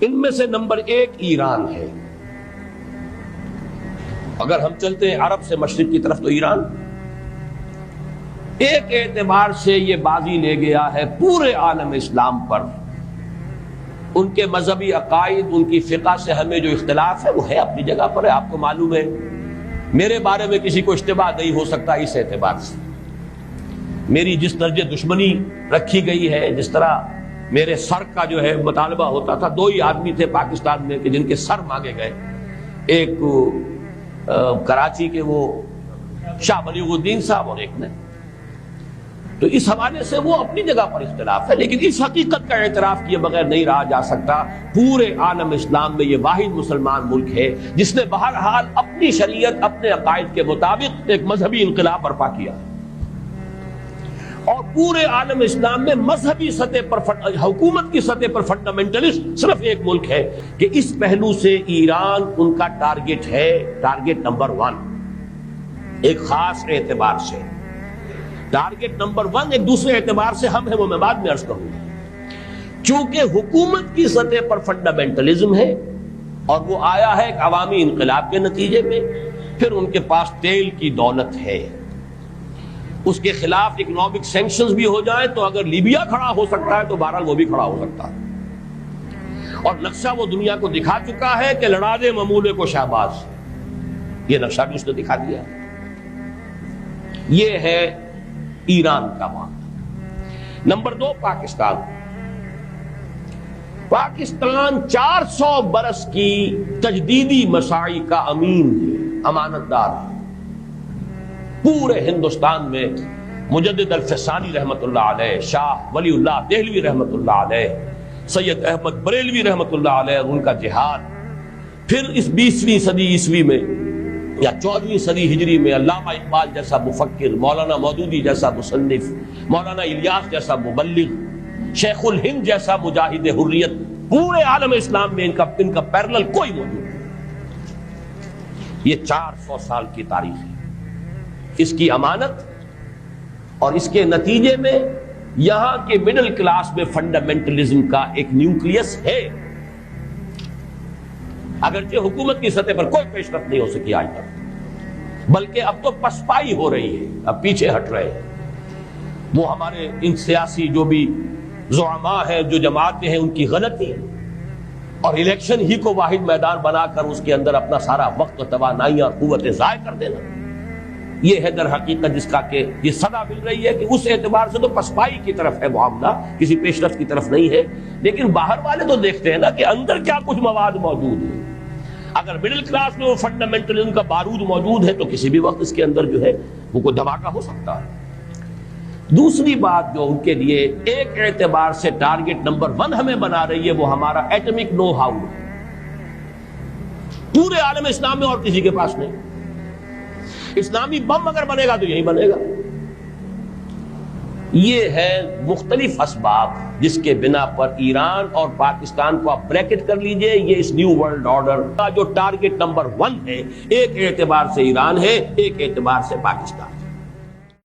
ان میں سے نمبر 1 ایران ہے. اگر ہم چلتے ہیں عرب سے مشرق کی طرف تو ایران ایک اعتبار سے یہ بازی لے گیا ہے پورے عالم اسلام پر. ان کے مذہبی عقائد، ان کی فقہ سے ہمیں جو اختلاف ہے وہ ہے اپنی جگہ پر ہے. آپ کو معلوم ہے میرے بارے میں کسی کو اشتباہ نہیں ہو سکتا اس اعتبار سے. میری جس درجے دشمنی رکھی گئی ہے، جس طرح میرے سر کا جو ہے مطالبہ ہوتا تھا، 2 ہی آدمی تھے پاکستان میں کہ جن کے سر مانگے گئے، ایک کراچی کے وہ شاہ بلیغ الدین صاحب اور ایک نے. تو اس حوالے سے وہ اپنی جگہ پر اختلاف ہے، لیکن اس حقیقت کا اعتراف کیے بغیر نہیں رہا جا سکتا پورے عالم اسلام میں یہ واحد مسلمان ملک ہے جس نے بہرحال اپنی شریعت، اپنے عقائد کے مطابق ایک مذہبی انقلاب برپا کیا. اور پورے عالم اسلام میں مذہبی سطح پر، حکومت کی سطح پر فنڈامنٹلسٹ صرف ایک ملک ہے کہ اس پہلو سے ایران ان کا ٹارگٹ ہے، ٹارگٹ نمبر 1 ایک خاص اعتبار سے. ٹارگٹ نمبر 1 ایک دوسرے اعتبار سے ہم ہے، وہ میں بعد میں عرض کروں گا. چونکہ حکومت کی سطح پر فنڈامنٹلزم ہے اور وہ آیا ہے ایک عوامی انقلاب کے نتیجے میں، پھر ان کے پاس تیل کی دولت ہے، اس کے خلاف اکنامک سینکشنز بھی ہو جائیں تو اگر لیبیا کھڑا ہو سکتا ہے تو بہرحال وہ بھی کھڑا ہو سکتا ہے. اور نقشہ وہ دنیا کو دکھا چکا ہے کہ لڑا دے ممولے کو شہباز، یہ نقشہ بھی اس نے دکھا دیا. یہ ہے ایران کا معاملہ. نمبر 2 پاکستان. پاکستان 400 برس کی تجدیدی مساعی کا امین ہے، امانت دار ہے. پورے ہندوستان میں مجدد الفسانی رحمت اللہ علیہ، شاہ ولی اللہ دہلوی رحمت اللہ علیہ، سید احمد بریلوی رحمت اللہ علیہ، ان کا جہاد. پھر اس 20ویں صدی عیسوی میں یا 14ویں صدی ہجری میں علامہ اقبال جیسا مفکر، مولانا مودودی جیسا مصنف، مولانا الیاس جیسا مبلغ، شیخ الہند جیسا مجاہد حریت، پورے عالم اسلام میں ان کا پیرلل کوئی موجود نہیں. یہ 400 سال کی تاریخ ہے، اس کی امانت اور اس کے نتیجے میں یہاں کے مڈل کلاس میں فنڈامنٹلزم کا ایک نیوکلیس ہے. اگرچہ حکومت کی سطح پر کوئی پیش رفت نہیں ہو سکی آج تک، بلکہ اب تو پسپائی ہو رہی ہے، اب پیچھے ہٹ رہے ہیں. وہ ہمارے ان سیاسی جو بھی زعماء ہیں، جو جماعتیں ہیں، ان کی غلطی ہے اور الیکشن ہی کو واحد میدان بنا کر اس کے اندر اپنا سارا وقت و توانائیاں اور قوتیں ضائع کر دینا. یہ ہے در حقیقت جس کا کہ یہ صدا مل رہی ہے کہ اس اعتبار سے تو پسپائی کی طرف ہے معاملہ، کسی پیش رفت کی طرف نہیں ہے. لیکن باہر والے تو دیکھتے ہیں نا کہ اندر کیا کچھ مواد موجود ہے. اگر مڈل کلاس میں وہ فنڈامنٹلزم کا بارود موجود ہے تو کسی بھی وقت اس کے اندر جو ہے وہ کوئی دھماکہ ہو سکتا ہے. دوسری بات جو ان کے لیے ایک اعتبار سے ٹارگٹ نمبر 1 ہمیں بنا رہی ہے وہ ہمارا ایٹمک نو ہاؤ ہے. پورے عالم اسلام میں اور کسی کے پاس نہیں. اسلامی بم اگر بنے گا تو یہی بنے گا. یہ ہے مختلف اسباب جس کے بنا پر ایران اور پاکستان کو آپ بریکٹ کر لیجئے. یہ اس نیو ورلڈ آرڈر کا جو ٹارگٹ نمبر 1 ہے، ایک اعتبار سے ایران ہے، ایک اعتبار سے پاکستان.